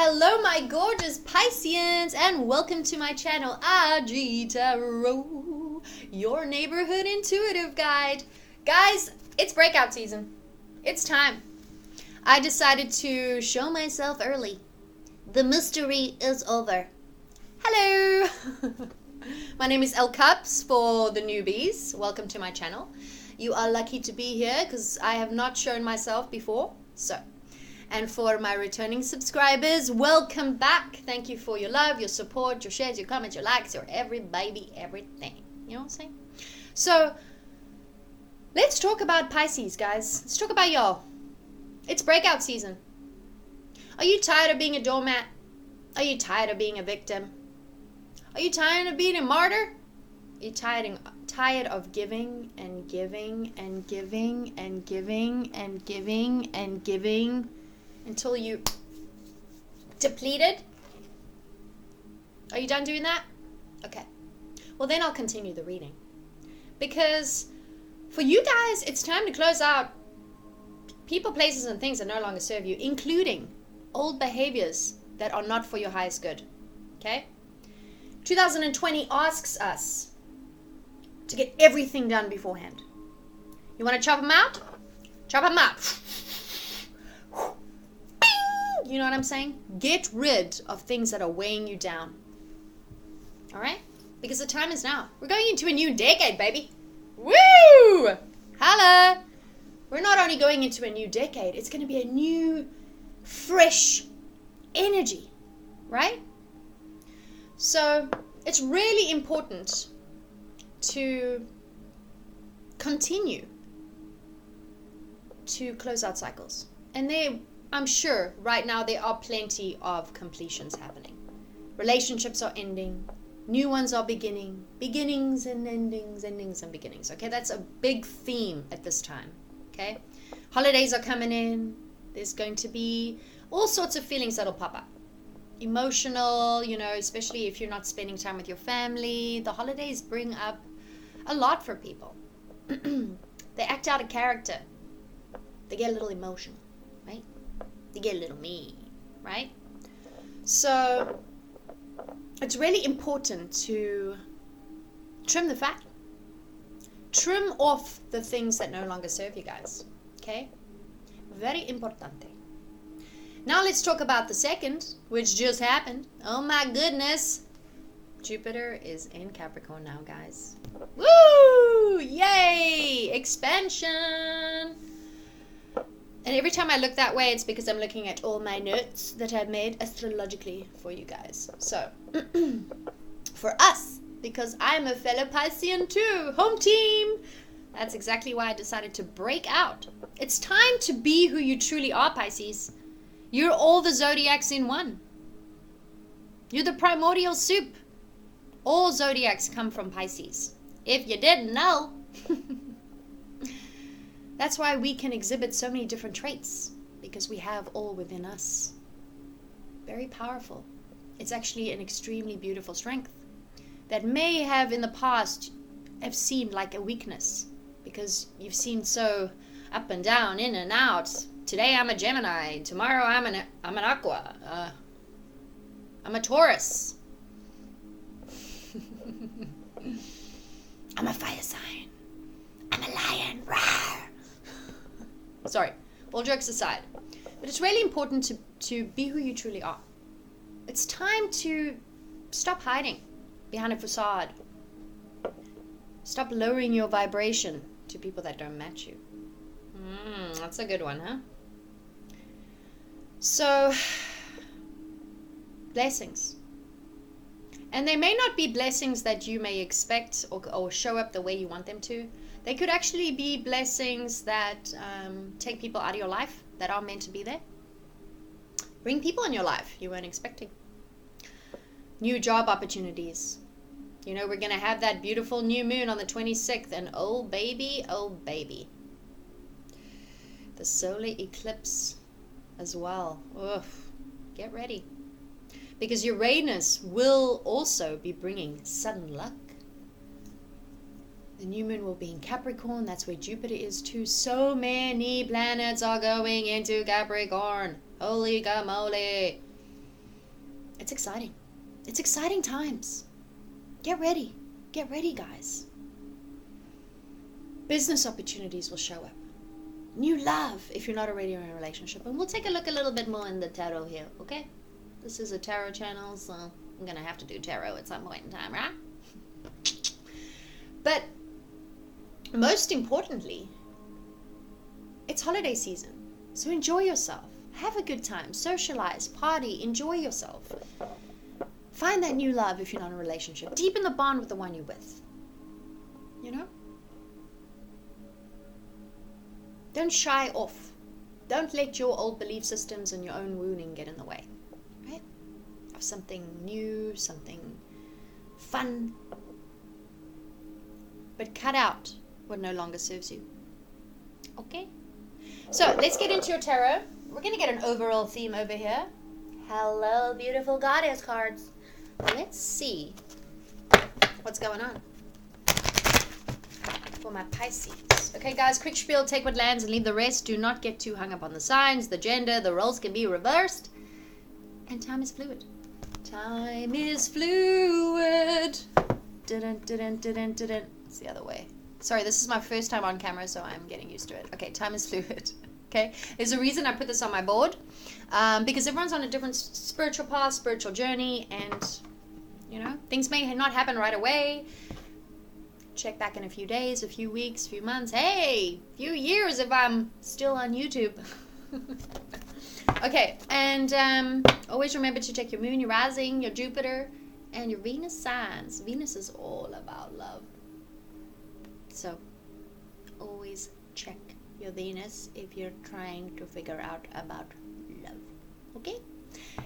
Hello my gorgeous Pisceans and welcome to my channel OnTheGoTarot, your neighborhood intuitive guide. Guys, it's breakout season. It's time. I decided to show myself early. The mystery is over. Hello. My name is El Cups for the newbies. Welcome to my channel. You are lucky to be here because I have not shown myself before. And for my returning subscribers, welcome back. Thank you for your love, your support, your shares, your comments, your likes, your every baby, everything. You know what I'm saying? So, let's talk about Pisces, guys. Let's talk about y'all. It's breakout season. Are you tired of being a doormat? Are you tired of being a victim? Are you tired of being a martyr? Are you tired of giving and giving and giving and giving and giving and giving until you depleted? Are you done doing that? Okay. Well, then I'll continue the reading. Because for you guys, it's time to close out people, places, and things that no longer serve you, including old behaviors that are not for your highest good. Okay? 2020 asks us to get everything done beforehand. You want to chop them out? Chop them out. You know what I'm saying? Get rid of things that are weighing you down. Alright? Because the time is now. We're going into a new decade, baby. Woo! Holla! We're not only going into a new decade, it's going to be a new, fresh energy. Right? So, it's really important to continue to close out cycles. And I'm sure right now there are plenty of completions happening. Relationships are ending. New ones are beginning. Beginnings and endings, endings and beginnings. Okay, that's a big theme at this time. Okay, holidays are coming in. There's going to be all sorts of feelings that'll pop up. Emotional, especially if you're not spending time with your family. The holidays bring up a lot for people. They act out a character. They get a little emotional, right? They get a little mean, right? So it's really important to trim the fat. Trim off the things that no longer serve you guys. Okay? Very importante. Now let's talk about the second, which just happened. Oh my goodness. Jupiter is in Capricorn now, guys. Woo! Yay! Expansion! And every time I look that way, it's because I'm looking at all my notes that I've made astrologically for you guys. So, for us, because I'm a fellow Piscean too, home team. That's exactly why I decided to break out. It's time to be who you truly are, Pisces. You're all the zodiacs in one. You're the primordial soup. All zodiacs come from Pisces. If you didn't know. That's why we can exhibit so many different traits, because we have all within us. Very powerful. It's actually an extremely beautiful strength that may have in the past have seemed like a weakness, because you've seen so up and down, in and out. Today I'm a Gemini. Tomorrow I'm an Aqua. I'm a Taurus. I'm a fire sign. I'm a lion. Rawr. Sorry, all jokes aside. But it's really important to be who you truly are. It's time to stop hiding behind a facade. Stop lowering your vibration to people that don't match you. That's a good one, huh? So, blessings. And they may not be blessings that you may expect or show up the way you want them to. They could actually be blessings that take people out of your life that are meant to be there. Bring people in your life you weren't expecting. New job opportunities. We're going to have that beautiful new moon on the 26th. And oh baby. The solar eclipse as well. Oof. Get ready. Because Uranus will also be bringing sudden luck. The new moon will be in Capricorn. That's where Jupiter is too. So many planets are going into Capricorn. Holy gamoly. It's exciting. It's exciting times. Get ready. Get ready, guys. Business opportunities will show up. New love if you're not already in a relationship. And we'll take a look a little bit more in the tarot here, okay? This is a tarot channel, so I'm going to have to do tarot at some point in time, right? But most importantly, it's holiday season. So enjoy yourself. Have a good time. Socialize, party, enjoy yourself. Find that new love if you're not in a relationship. Deepen the bond with the one you're with. You know? Don't shy off. Don't let your old belief systems and your own wounding get in the way. Right? Of something new, something fun. But cut out what no longer serves you. Okay? So, let's get into your tarot. We're going to get an overall theme over here. Hello, beautiful goddess cards. Let's see what's going on for my Pisces. Okay, guys, quick spiel. Take what lands and leave the rest. Do not get too hung up on the signs, the gender. The roles can be reversed. And time is fluid. Time is fluid. It's the other way. Sorry, this is my first time on camera, so I'm getting used to it. Okay, time is fluid. Okay, there's a reason I put this on my board, because everyone's on a different spiritual path, spiritual journey, and, you know, things may not happen right away. Check back in a few days, a few weeks, a few months, hey, few years if I'm still on YouTube. Okay, and always remember to check your moon, your rising, your Jupiter, and your Venus signs. Venus is all about love. So, always check your Venus if you're trying to figure out about love. Okay?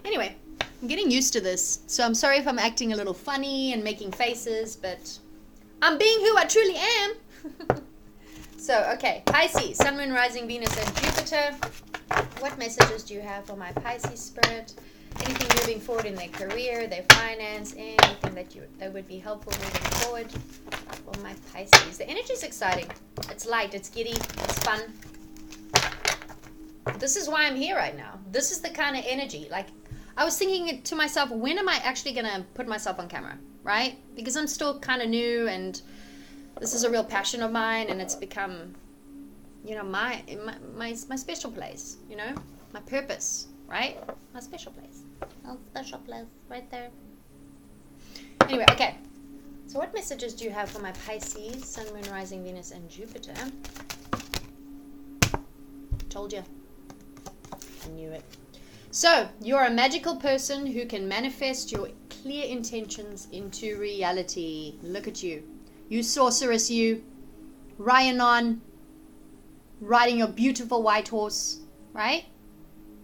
Anyway, I'm getting used to this, so I'm sorry if I'm acting a little funny and making faces, but I'm being who I truly am. So, okay, Pisces, Sun, Moon, Rising, Venus, and Jupiter. What messages do you have for my Pisces spirit? Anything moving forward in their career, their finance, anything that would be helpful moving forward for my Pisces. The energy is exciting. It's light, it's giddy, it's fun. This is why I'm here right now. This is the kind of energy. Like, I was thinking to myself, when am I actually going to put myself on camera, right? Because I'm still kind of new, and this is a real passion of mine, and it's become, you know, my special place, you know, my purpose, right? My special place. Oh, special place right there. Anyway, okay. So what messages do you have for my Pisces, Sun, Moon, Rising, Venus, and Jupiter? Told you. I knew it. So, you're a magical person who can manifest your clear intentions into reality. Look at you. You sorceress, you. Rhiannon, riding your beautiful white horse, right?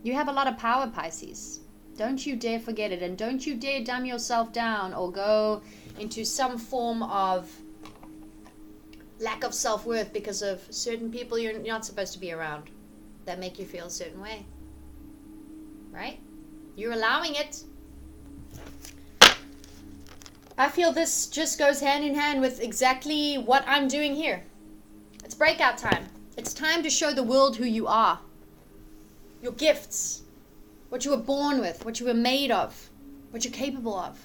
You have a lot of power, Pisces. Don't you dare forget it, and don't you dare dumb yourself down or go into some form of lack of self-worth because of certain people you're not supposed to be around that make you feel a certain way. Right? You're allowing it. I feel this just goes hand in hand with exactly what I'm doing here. It's breakout time. It's time to show the world who you are. Your gifts. What you were born with. What you were made of. What you're capable of.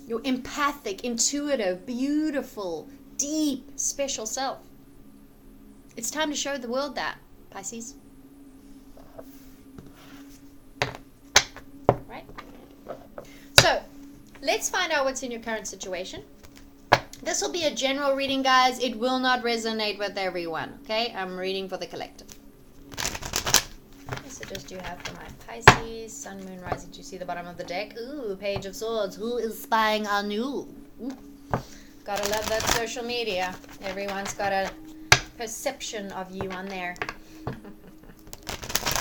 Your empathic, intuitive, beautiful, deep, special self. It's time to show the world that, Pisces. Right? So, let's find out what's in your current situation. This will be a general reading, guys. It will not resonate with everyone, okay? I'm reading for the collective. What messages do you have for my Pisces, Sun, Moon, Rising? Do you see the bottom of the deck? Ooh, Page of Swords. Who is spying on you? Ooh. Gotta love that social media. Everyone's got a perception of you on there.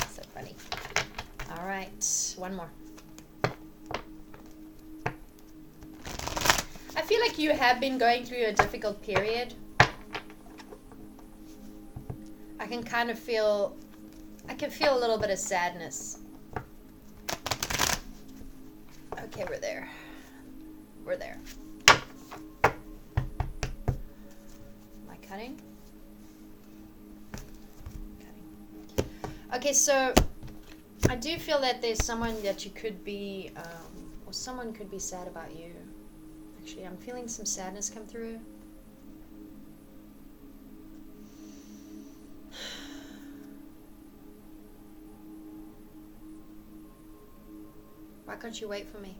So funny. All right, one more. I feel like you have been going through a difficult period. I can feel a little bit of sadness. Okay, we're there. We're there. Am I cutting? Cutting. Okay, so I do feel that there's someone that you could be, or someone could be sad about you. Actually, I'm feeling some sadness come through. Why can't you wait for me?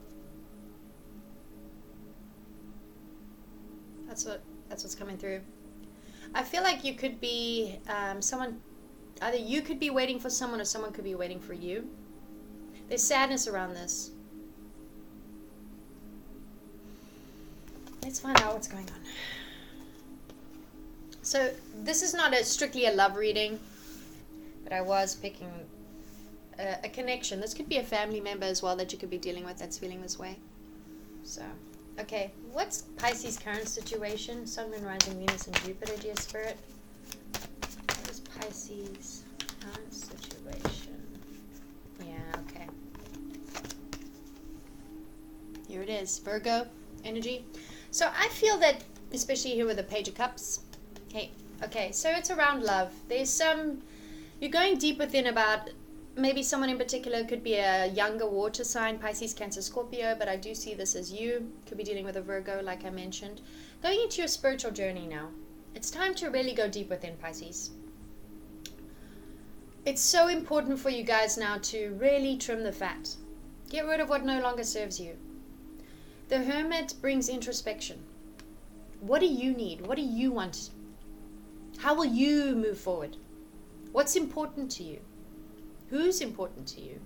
That's what's coming through. I feel like you could be someone, either you could be waiting for someone or someone could be waiting for you. There's sadness around this. Let's find out what's going on. So this is not strictly a love reading, but I was picking a connection. This could be a family member as well that you could be dealing with that's feeling this way. So, okay, what's Pisces' current situation? Sun, Moon, Rising, Venus, and Jupiter, dear Spirit. What is Pisces' current situation? Yeah, okay. Here it is, Virgo energy. So I feel that, especially here with the Page of Cups. Okay, so it's around love. There's some, you're going deep within about, maybe someone in particular could be a younger water sign, Pisces, Cancer, Scorpio, but I do see this as you. Could be dealing with a Virgo, like I mentioned. Going into your spiritual journey now. It's time to really go deep within, Pisces. It's so important for you guys now to really trim the fat. Get rid of what no longer serves you. The Hermit brings introspection. What do you need? What do you want? How will you move forward? What's important to you? Who's important to you?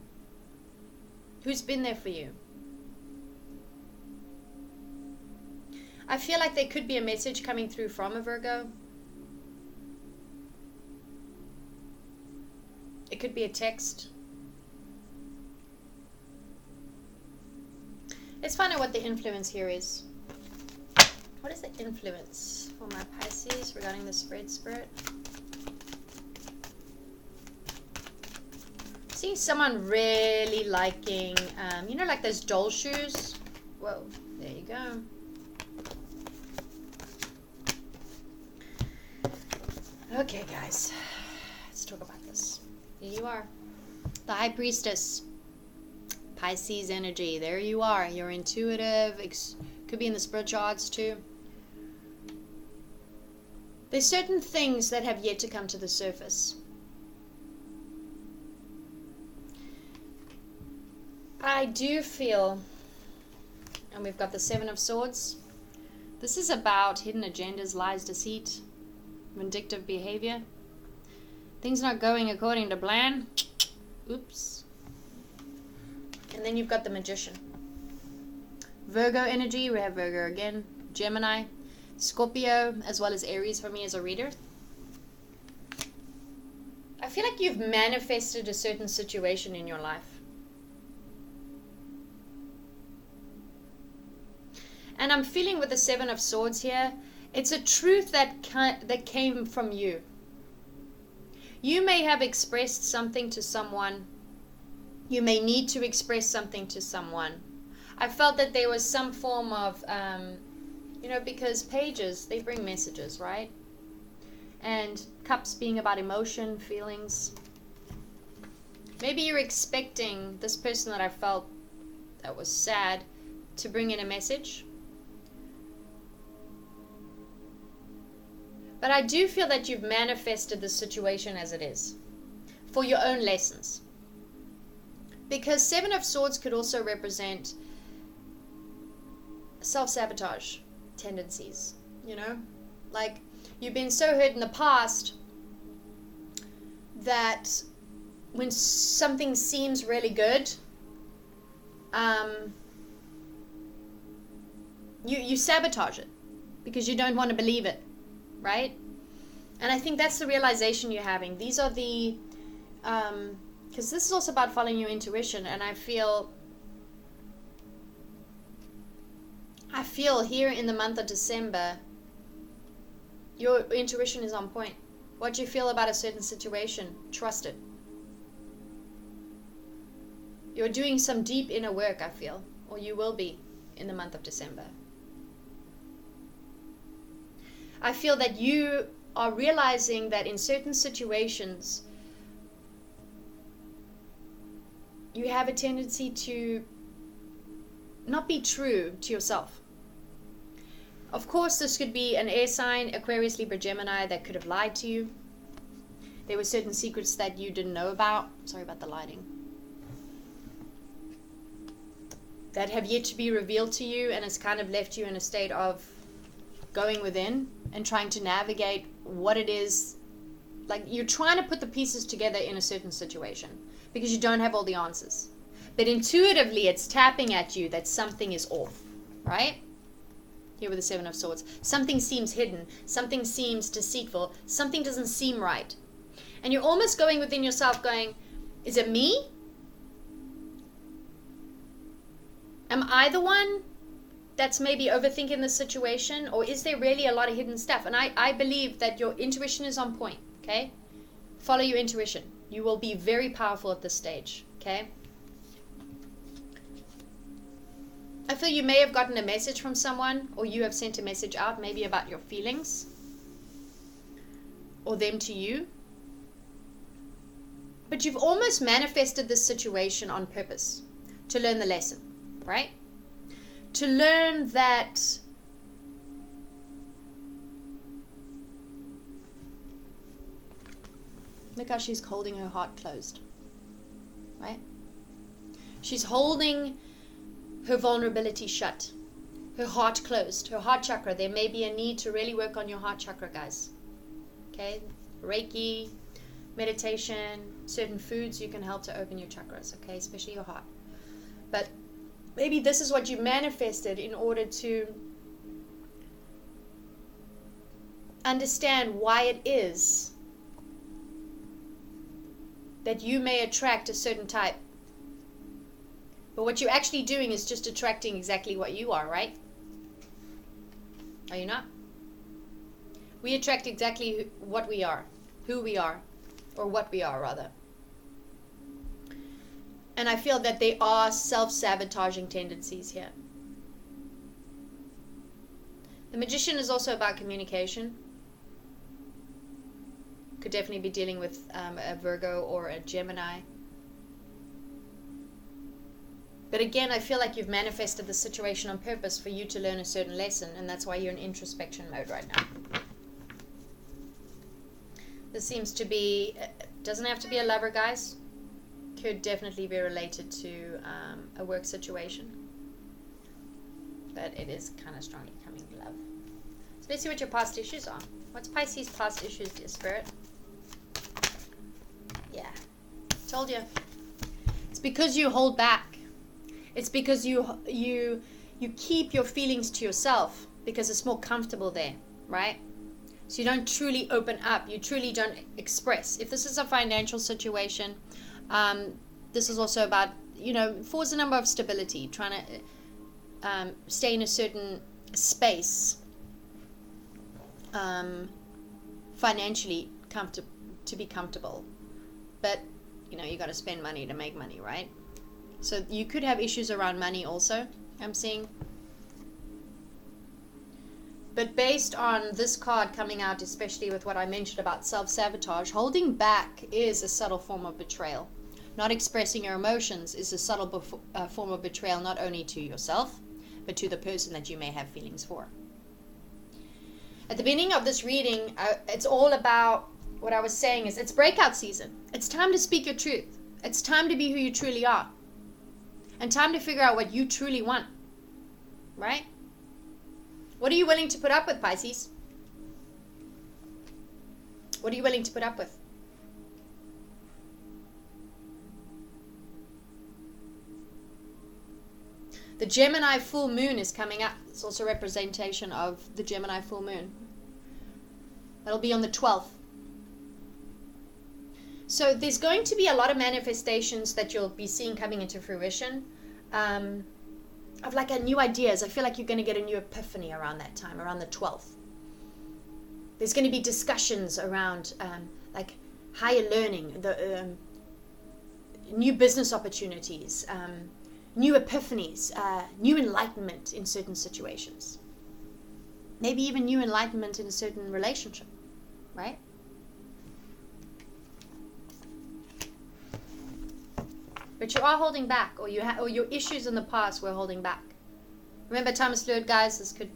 Who's been there for you? I feel like there could be a message coming through from a Virgo. It could be a text. Let's find out what the influence here is. What is the influence for my Pisces regarding the spread spirit? Seeing someone really liking, you know, like those doll shoes. Whoa, there you go. Okay, guys, let's talk about this. Here you are, the High Priestess, Pisces energy. There you are. You're intuitive. Could be in the spiritual arts too. There's certain things that have yet to come to the surface. I do feel, and we've got the Seven of Swords. This is about hidden agendas, lies, deceit, vindictive behavior. Things not going according to plan. Oops. And then you've got the Magician. Virgo energy, we have Virgo again. Gemini, Scorpio, as well as Aries for me as a reader. I feel like you've manifested a certain situation in your life. And I'm feeling with the Seven of Swords here, it's a truth that came from you. You may have expressed something to someone. You may need to express something to someone. I felt that there was some form of, you know, because pages, they bring messages, right? And cups being about emotion, feelings. Maybe you're expecting this person that I felt that was sad to bring in a message. But I do feel that you've manifested the situation as it is for your own lessons. Because Seven of Swords could also represent self-sabotage tendencies, you know? Like, you've been so hurt in the past that when something seems really good, you sabotage it because you don't want to believe it, right? And I think that's the realization you're having. These are the, because this is also about following your intuition, and I feel here in the month of December, your intuition is on point. What you feel about a certain situation, trust it. You're doing some deep inner work, I feel, or you will be in the month of December. I feel that you are realizing that in certain situations, you have a tendency to not be true to yourself. Of course, this could be an air sign, Aquarius, Libra, Gemini, that could have lied to you. There were certain secrets that you didn't know about. Sorry about the lighting. That have yet to be revealed to you, and it's kind of left you in a state of going within and trying to navigate what it is. Like, you're trying to put the pieces together in a certain situation because you don't have all the answers. But intuitively, it's tapping at you that something is off, right? Here with the Seven of Swords. Something seems hidden. Something seems deceitful. Something doesn't seem right. And you're almost going within yourself going, is it me? Am I the one that's maybe overthinking the situation? Or is there really a lot of hidden stuff? And I believe that your intuition is on point, okay? Follow your intuition. You will be very powerful at this stage, okay? I feel you may have gotten a message from someone, or you have sent a message out, maybe about your feelings, or them to you. But you've almost manifested this situation on purpose to learn the lesson, right? To learn that look how she's holding her heart closed, right? She's holding her vulnerability shut, her heart closed, her heart chakra. There may be a need to really work on your heart chakra, guys. Okay? Reiki, meditation, certain foods you can help to open your chakras, okay? Especially your heart. But maybe this is what you manifested in order to understand why it is that you may attract a certain type. But what you're actually doing is just attracting exactly what you are, right? Are you not? We attract exactly what we are, who we are, or what we are, rather. And I feel that there are self-sabotaging tendencies here. The Magician is also about communication. Could definitely be dealing with a Virgo or a Gemini. But again, I feel like you've manifested the situation on purpose for you to learn a certain lesson, and that's why you're in introspection mode right now. This seems to be, doesn't have to be a lover, guys. Could definitely be related to a work situation. But it is kind of strongly coming to love. So let's see what your past issues are. What's Pisces' past issues, dear Spirit? Yeah, told you. It's because you hold back. It's because you keep your feelings to yourself because it's more comfortable there, right? So you don't truly open up. You truly don't express. If this is a financial situation, this is also about, for a number of stability, trying to stay in a certain space financially to be comfortable. But, you got to spend money to make money, right? So you could have issues around money also, I'm seeing. But based on this card coming out, especially with what I mentioned about self-sabotage, holding back is a subtle form of betrayal. Not expressing your emotions is a subtle form of betrayal, not only to yourself, but to the person that you may have feelings for. At the beginning of this reading, it's all about what I was saying is it's breakout season. It's time to speak your truth. It's time to be who you truly are. And time to figure out what you truly want. Right? What are you willing to put up with, Pisces? What are you willing to put up with? The Gemini full moon is coming up. It's also a representation of the Gemini full moon. That'll be on the 12th. So there's going to be a lot of manifestations that you'll be seeing coming into fruition of like new ideas. I feel like you're going to get a new epiphany around that time, around the 12th. There's going to be discussions around like higher learning, the new business opportunities, new epiphanies, new enlightenment in certain situations. Maybe even new enlightenment in a certain relationship, right? But you are holding back, or or your issues in the past were holding back. Remember, time is fluid, guys. This could...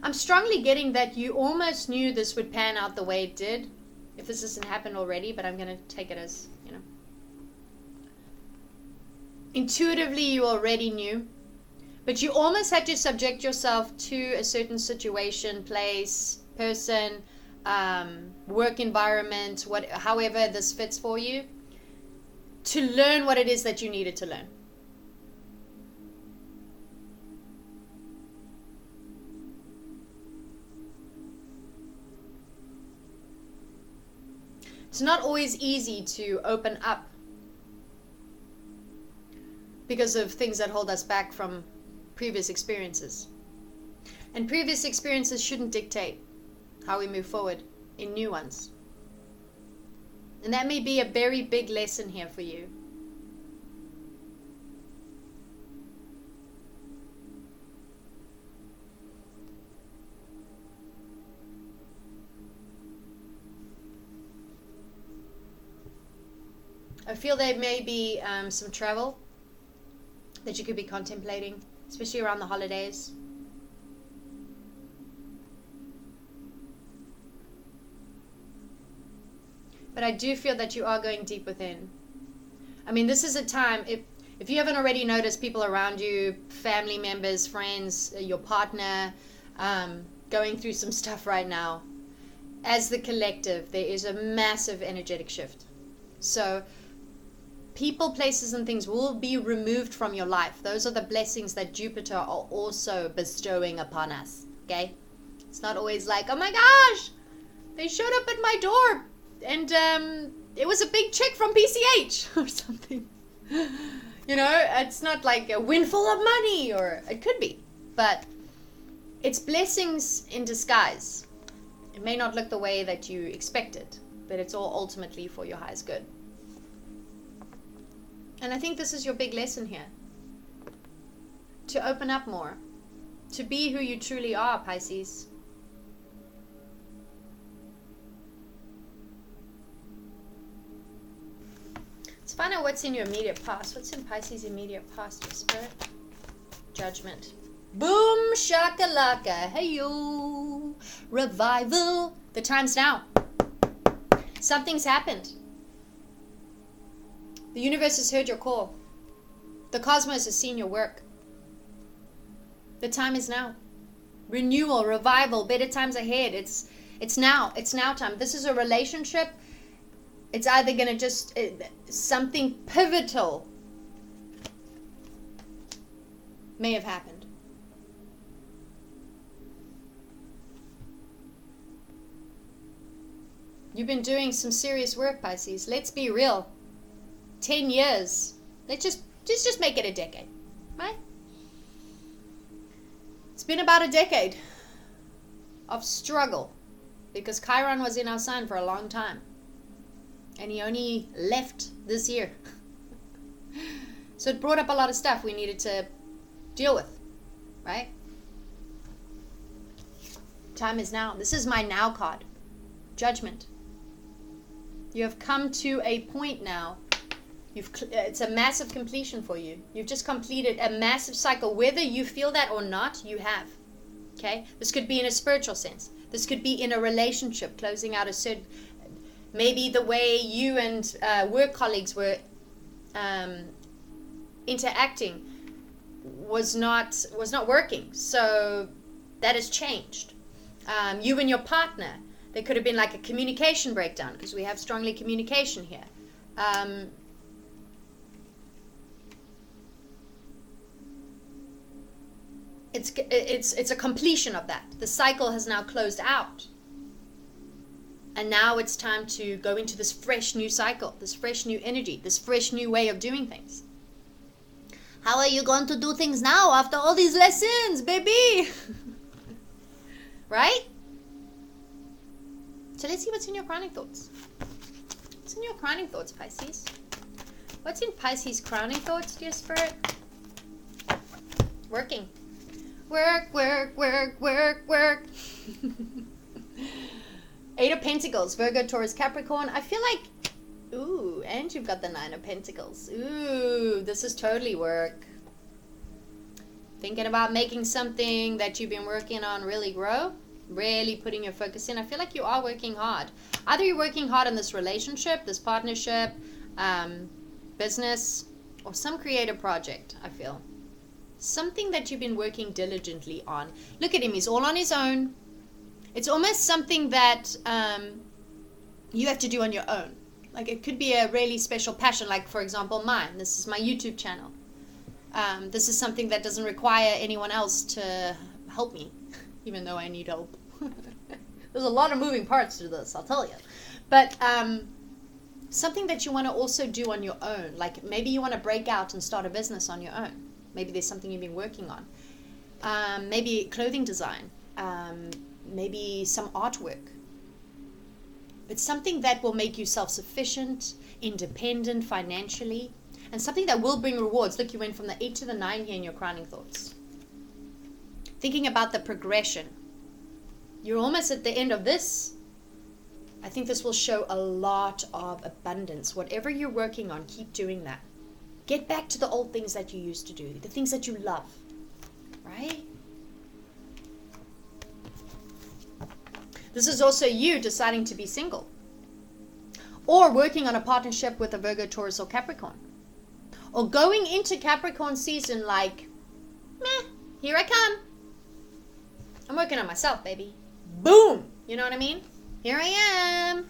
I'm strongly getting that you almost knew this would pan out the way it did, if this hasn't happened already, but I'm going to take it as, you know. Intuitively, you already knew, but you almost had to subject yourself to a certain situation, place, person, work environment, however this fits for you, to learn what it is that you needed to learn. It's not always easy to open up because of things that hold us back from previous experiences. And previous experiences shouldn't dictate how we move forward in new ones. And that may be a very big lesson here for you. I feel there may be some travel that you could be contemplating, especially around the holidays. But I do feel that you are going deep within. I mean, this is a time, if you haven't already noticed, people around you, family members, friends, your partner, going through some stuff right now. As the collective, there is a massive energetic shift. So people, places, and things will be removed from your life. Those are the blessings that Jupiter are also bestowing upon us. Okay? It's not always like, oh my gosh, they showed up at my door and it was a big chick from PCH or something. You know, it's not like a windfall of money, or it could be, but it's blessings in disguise. It may not look the way that you expected, but it's all ultimately for your highest good. And I think this is your big lesson here. To open up more. To be who you truly are, Pisces. Let's find out what's in your immediate past. What's in Pisces' immediate past, your spirit? Judgment. Boom shakalaka. Hey yo. Revival. The time's now. Something's happened. The universe has heard your call. The cosmos has seen your work. The time is now. Renewal, revival, better times ahead. It's now. It's now time. This is a relationship. It's either going to just... something pivotal may have happened. You've been doing some serious work, Pisces. Let's be real. 10 years. Let's just make it a decade, right? It's been about a decade of struggle because Chiron was in our sign for a long time. And he only left this year. So it brought up a lot of stuff we needed to deal with, right? Time is now. This is my now card. Judgment. You have come to a point now. It's a massive completion for you. You've just completed a massive cycle. Whether you feel that or not, you have. Okay? This could be in a spiritual sense. This could be in a relationship, closing out a certain... Maybe the way you and work colleagues were interacting was not working. So that has changed. You and your partner, there could have been like a communication breakdown because we have strongly communication here. It's a completion of that. The cycle has now closed out. And now it's time to go into this fresh new cycle, this fresh new energy, this fresh new way of doing things. How are you going to do things now after all these lessons, baby? Right? So let's see what's in your crowning thoughts. What's in your crowning thoughts, Pisces? What's in Pisces' crowning thoughts, dear spirit? Working Work, work, work, work, work. Eight of Pentacles, Virgo, Taurus, Capricorn. I feel like, ooh, and you've got the Nine of Pentacles. Ooh, this is totally work. Thinking about making something that you've been working on really grow. Really putting your focus in. I feel like you are working hard. Either you're working hard in this relationship, this partnership, business, or some creative project, I feel. Something that you've been working diligently on. Look at him. He's all on his own. It's almost something that you have to do on your own. Like it could be a really special passion. Like, for example, mine. This is my YouTube channel. This is something that doesn't require anyone else to help me, even though I need help. There's a lot of moving parts to this, I'll tell you. But something that you want to also do on your own. Like maybe you want to break out and start a business on your own. Maybe there's something you've been working on. Maybe clothing design. Maybe some artwork. But something that will make you self-sufficient, independent financially, and something that will bring rewards. Look, you went from the 8 to the 9 here in your crowning thoughts. Thinking about the progression. You're almost at the end of this. I think this will show a lot of abundance. Whatever you're working on, keep doing that. Get back to the old things that you used to do, the things that you love, right? This is also you deciding to be single or working on a partnership with a Virgo, Taurus, or Capricorn, or going into Capricorn season like, meh, here I come. I'm working on myself, baby. Boom. You know what I mean? Here I am.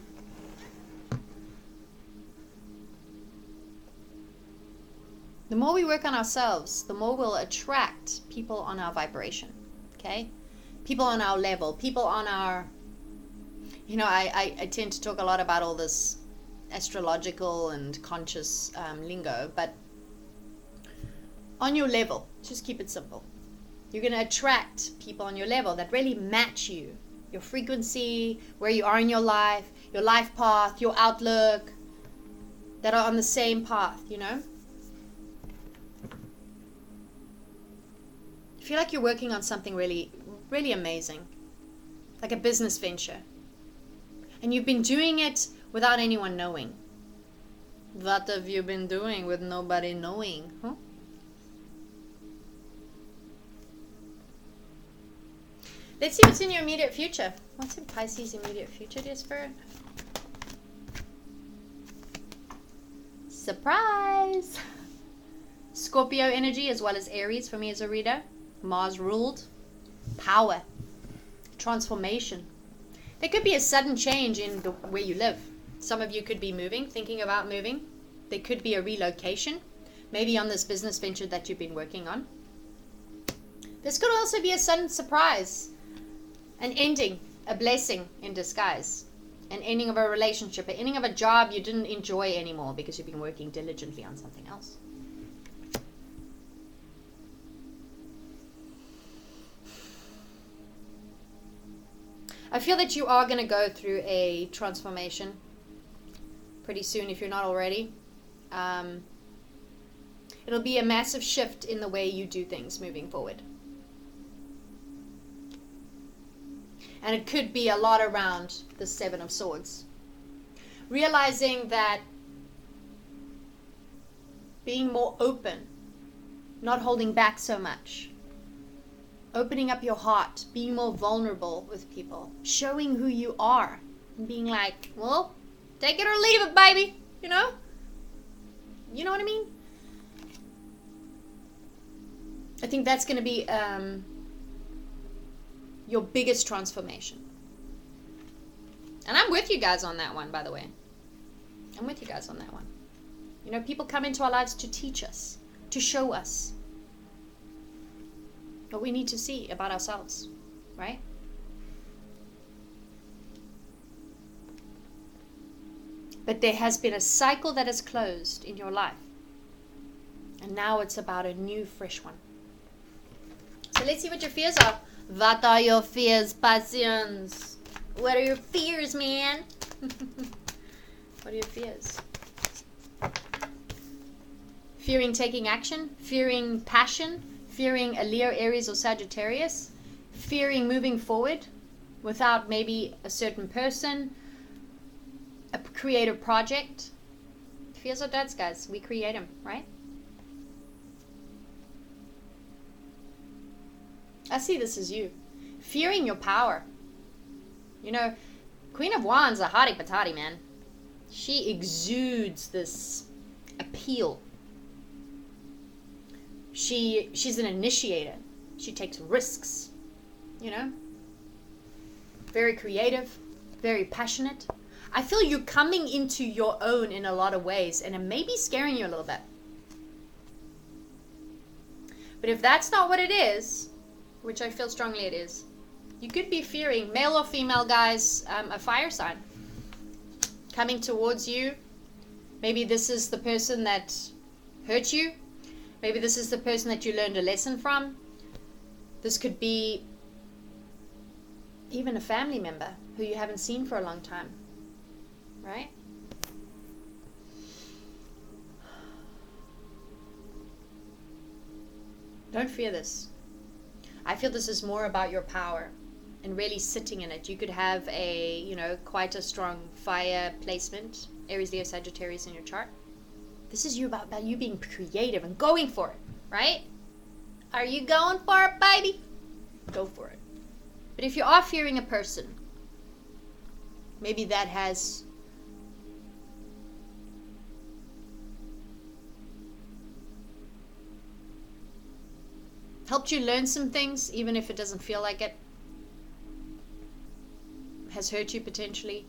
The more we work on ourselves, the more we'll attract people on our vibration, okay? People on our level, people on our, you know, I tend to talk a lot about all this astrological and conscious lingo, but on your level, just keep it simple. You're going to attract people on your level that really match you, your frequency, where you are in your life path, your outlook, that are on the same path, you know? I feel like you're working on something really, really amazing, like a business venture. And you've been doing it without anyone knowing. What have you been doing with nobody knowing? Huh? Let's see what's in your immediate future. What's in Pisces' immediate future, dear Spirit? Surprise! Scorpio energy as well as Aries for me as a reader. Mars ruled. Power. Transformation. There could be a sudden change in where you live. Some of you could be moving, thinking about moving. There could be a relocation, maybe on this business venture that you've been working on. This could also be a sudden surprise, an ending, a blessing in disguise, an ending of a relationship, an ending of a job you didn't enjoy anymore because you've been working diligently on something else. I feel that you are going to go through a transformation pretty soon if you're not already. It'll be a massive shift in the way you do things moving forward. And it could be a lot around the Seven of Swords. Realizing that being more open, not holding back so much, opening up your heart, being more vulnerable with people, showing who you are, and being like, well, take it or leave it, baby, you know? You know what I mean? I think that's going to be your biggest transformation. And I'm with you guys on that one, by the way. I'm with you guys on that one. You know, people come into our lives to teach us, to show us what we need to see about ourselves, right? But there has been a cycle that has closed in your life. And now it's about a new, fresh one. So let's see what your fears are. What are your fears, Pisces? What are your fears, man? What are your fears? Fearing taking action? Fearing passion? fearing a Leo, Aries, or Sagittarius, fearing moving forward without maybe a certain person, a creative project. Fears are dead, guys. We create them, right? I see this as you. Fearing your power. You know, Queen of Wands, a hottie patati, man. She exudes this appeal. She's an initiator. She takes risks, you know. Very creative, very passionate. I feel you coming into your own in a lot of ways, and it may be scaring you a little bit. But if that's not what it is, which I feel strongly it is, you could be fearing, male or female, guys, a fire sign coming towards you. Maybe this is the person that hurt you. Maybe this is the person that you learned a lesson from. This could be even a family member who you haven't seen for a long time, right? Don't fear this. I feel this is more about your power and really sitting in it. You could have a, you know, quite a strong fire placement, Aries, Leo, Sagittarius in your chart. This is about you being creative and going for it, right? Are you going for it, baby? Go for it. But if you are fearing a person, maybe that has helped you learn some things, even if it doesn't feel like it, has hurt you potentially.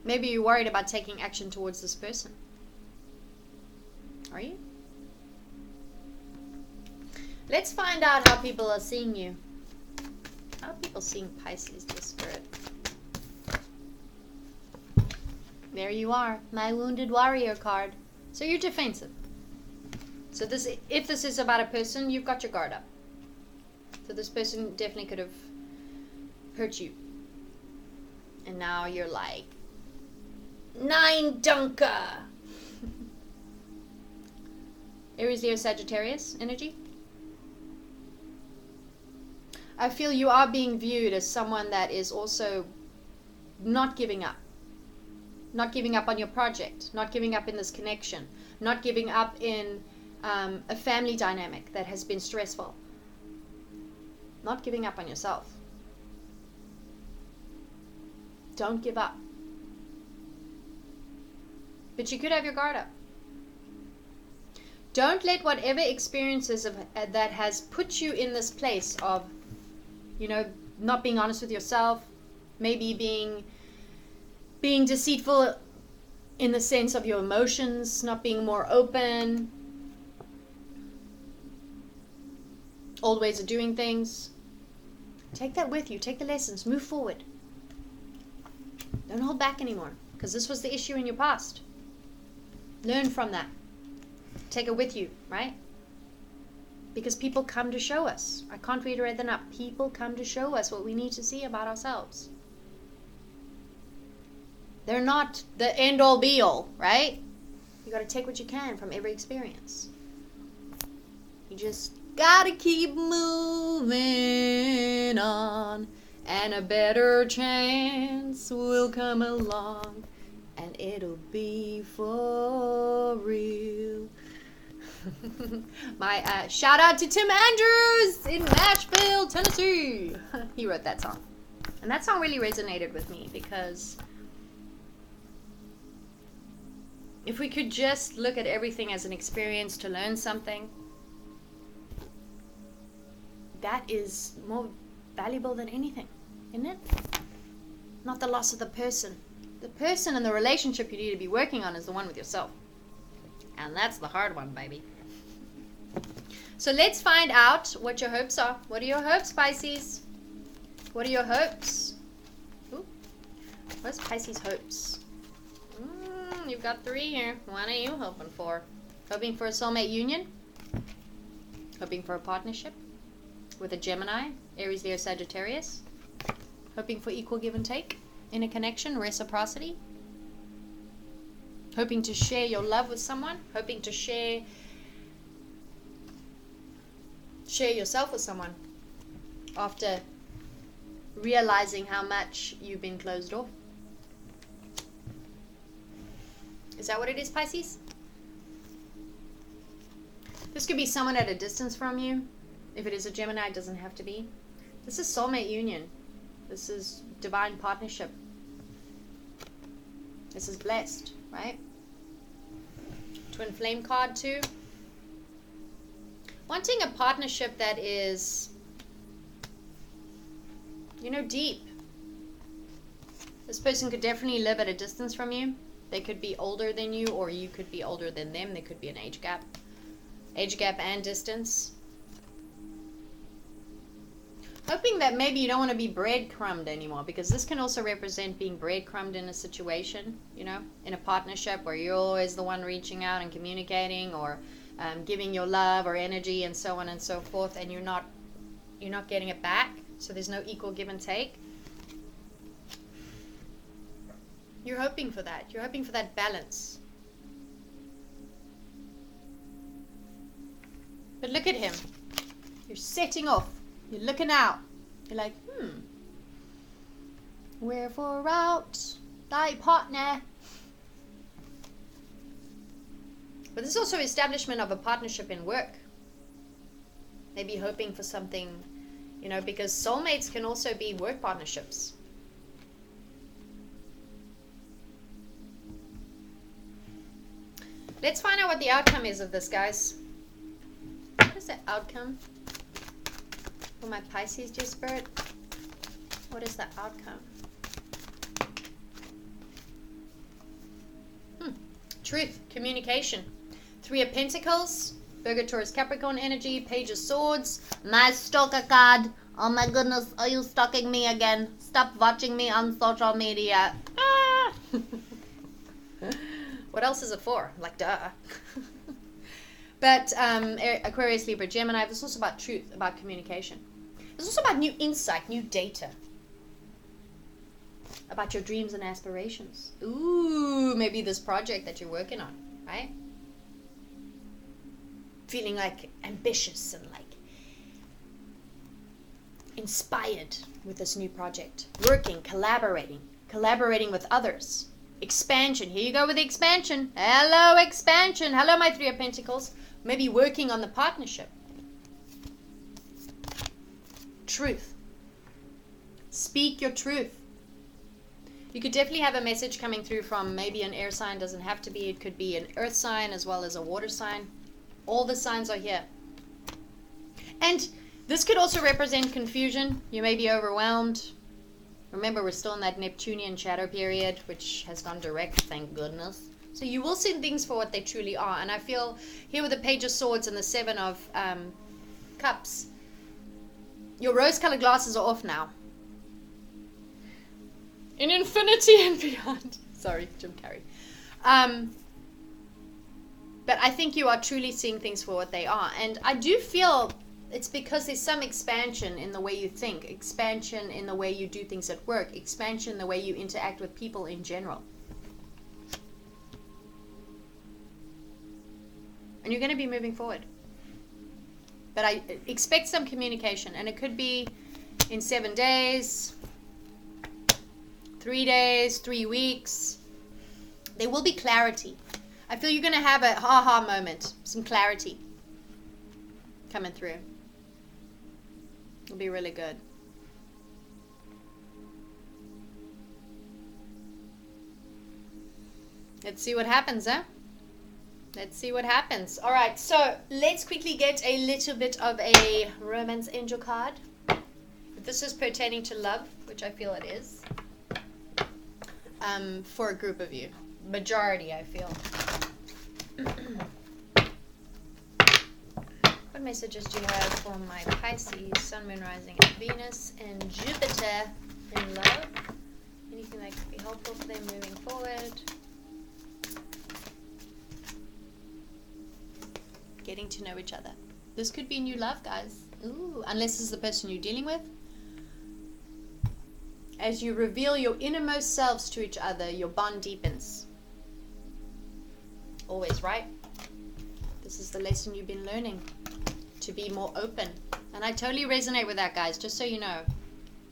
Maybe you're worried about taking action towards this person. Are you? Let's find out how people are seeing you. How are people seeing Pisces, dear spirit? There you are, my wounded warrior card. So you're defensive. So this, if this is about a person, you've got your guard up. So this person definitely could have hurt you. And now you're like, 9 dunker. Aries, Leo, Sagittarius energy. I feel you are being viewed as someone that is also not giving up. Not giving up on your project. Not giving up in this connection. Not giving up in a family dynamic that has been stressful. Not giving up on yourself. Don't give up. But you could have your guard up. Don't let whatever experiences that has put you in this place of, you know, not being honest with yourself, maybe being deceitful in the sense of your emotions, not being more open, old ways of doing things. Take that with you. Take the lessons. Move forward. Don't hold back anymore, because this was the issue in your past. Learn from that. Take it with you, right? Because people come to show us. I can't reiterate that enough. People come to show us what we need to see about ourselves. They're not the end-all be-all, right? You got to take what you can from every experience. You just got to keep moving on, and a better chance will come along, and it'll be for real. My shout out to Tim Andrews in Nashville, Tennessee. He wrote that song. And that song really resonated with me, because if we could just look at everything as an experience to learn something, that is more valuable than anything, isn't it? Not the loss of the person. The person and the relationship you need to be working on is the one with yourself. And that's the hard one, baby. So let's find out what your hopes are. What are your hopes, Pisces? What are your hopes? Ooh. What's Pisces' hopes? You've got 3 here. What are you hoping for? Hoping for a soulmate union? Hoping for a partnership with a Gemini, Aries, Leo, Sagittarius? Hoping for equal give and take? in a connection, reciprocity. Hoping to share your love with someone, hoping to share yourself with someone after realizing how much you've been closed off. Is that what it is, Pisces? This could be someone at a distance from you. If it is a Gemini, it doesn't have to be. This is soulmate union. This is divine partnership. This is blessed, right? Twin flame card too. Wanting a partnership that is, you know, deep. This person could definitely live at a distance from you. They could be older than you, or you could be older than them. There could be an age gap. Age gap and distance. Hoping that maybe you don't want to be breadcrumbed anymore, because this can also represent being breadcrumbed in a situation, you know, in a partnership where you're always the one reaching out and communicating, or giving your love or energy and so on and so forth, and you're not getting it back. So there's no equal give and take. You're hoping for that. You're hoping for that balance. But look at him. You're setting off. You're looking out. You're like, wherefore out thy partner. But this is also establishment of a partnership in work. Maybe hoping for something, you know, because soulmates can also be work partnerships. Let's find out what the outcome is of this, guys. What is the outcome for my Pisces, dear Spirit? What is the outcome? Truth, communication. 3 of Pentacles, Virgo, Taurus, Capricorn energy, Page of Swords. My stalker card. Oh my goodness, are you stalking me again? Stop watching me on social media. Ah! What else is it for? Like, duh. But Aquarius, Libra, Gemini, this is also about truth, about communication. It's also about new insight, new data. About your dreams and aspirations. Ooh, maybe this project that you're working on, right? Feeling like ambitious and like inspired with this new project. Working, collaborating with others. Expansion. Here you go with the expansion. Hello, expansion. Hello, my 3 of Pentacles. Maybe working on the partnership. Truth. Speak your truth. You could definitely have a message coming through from maybe an air sign. Doesn't have to be. It could be an earth sign as well as a water sign. All the signs are here. And this could also represent confusion. You may be overwhelmed. Remember, we're still in that Neptunian shadow period, which has gone direct, thank goodness. So you will see things for what they truly are. And I feel here with the Page of Swords and the 7 of Cups, your rose-colored glasses are off now. In infinity and beyond. Sorry, Jim Carrey. But I think you are truly seeing things for what they are. And I do feel it's because there's some expansion in the way you think, expansion in the way you do things at work, expansion in the way you interact with people in general. And you're going to be moving forward. But I expect some communication, and it could be in 7 days, 3 days, 3 weeks. There will be clarity. I feel you're going to have a ha-ha moment, some clarity coming through. It'll be really good. Let's see what happens, huh? Let's see what happens. All right, so let's quickly get a little bit of a romance angel card. If this is pertaining to love, which I feel it is, for a group of you. Majority, I feel. What messages do you have for my Pisces, Sun, Moon, Rising, and Venus, and Jupiter in love? Anything that could be helpful for them moving forward? Getting to know each other. This could be new love, guys. Ooh, unless this is the person you're dealing with. as you reveal your innermost selves to each other, your bond deepens. Always, right? This is the lesson you've been learning. To be more open. And I totally resonate with that, guys, just so you know.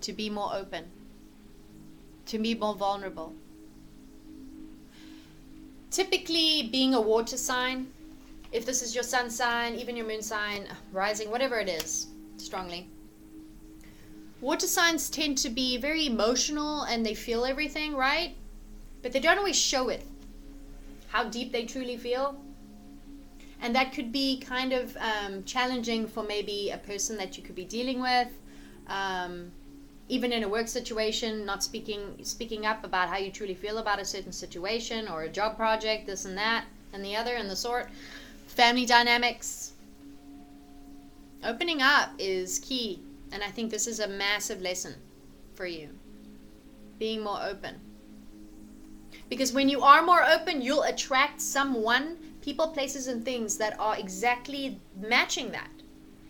To be more open. To be more vulnerable. Typically, being a water sign, if this is your sun sign, even your moon sign, rising, whatever it is, strongly. Water signs tend to be very emotional and they feel everything, right? But they don't always show it. How deep they truly feel. And that could be kind of challenging for maybe a person that you could be dealing with. Even in a work situation, not speaking up about how you truly feel about a certain situation or a job project, this and that, and the other, and the sort. Family dynamics. Opening up is key. And I think this is a massive lesson for you. Being more open. Because when you are more open, you'll attract someone, people, places, and things that are exactly matching that.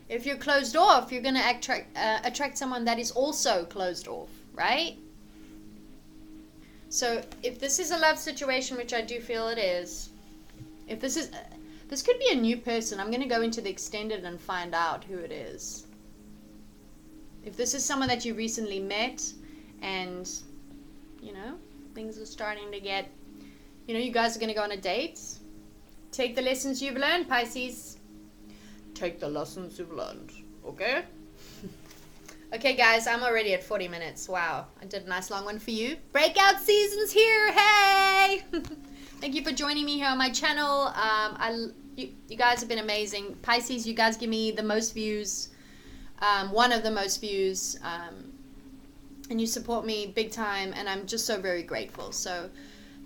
If you're closed off, you're going to attract someone that is also closed off, right? So if this is a love situation, which I do feel it is, if this could be a new person. I'm going to go into the extended and find out who it is. If this is someone that you recently met and, you know, things are starting to get, you know, you guys are going to go on a date. Take the lessons you've learned, Pisces. Take the lessons you've learned, okay? Okay, guys, I'm already at 40 minutes. Wow, I did a nice long one for you. Breakout season's here, hey! Thank you for joining me here on my channel. You guys have been amazing. Pisces, you guys give me the most views. One of the most views. And you support me big time, and I'm just so very grateful. So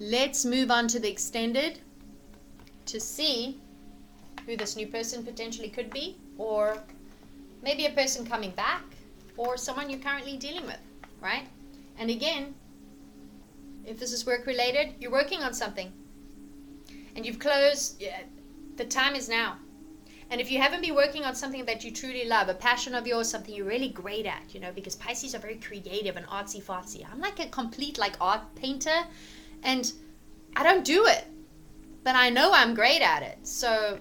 let's move on to the extended to see who this new person potentially could be, or maybe a person coming back, or someone you're currently dealing with, right? And again, if this is work related, you're working on something and you've closed, the time is now. And if you haven't been working on something that you truly love, a passion of yours, something you're really great at, you know, because Pisces are very creative and artsy-fartsy. I'm like a complete art painter, and I don't do it, but I know I'm great at it. So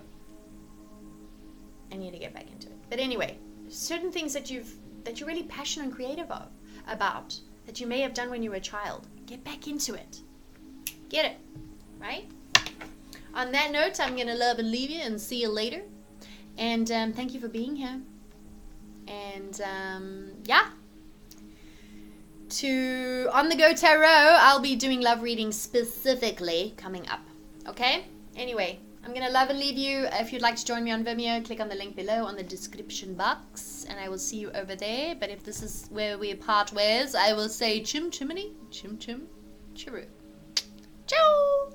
I need to get back into it. But anyway, certain things that you're really passionate and creative about, that you may have done when you were a child, get back into it. Get it, right? On that note, I'm going to love and leave you and see you later. And thank you for being here. And yeah. On the Go Tarot, I'll be doing love readings specifically coming up. Okay? Anyway, I'm going to love and leave you. If you'd like to join me on Vimeo, click on the link below on the description box. And I will see you over there. But if this is where we part ways, I will say chim chimney, chim chim chiroo. Ciao!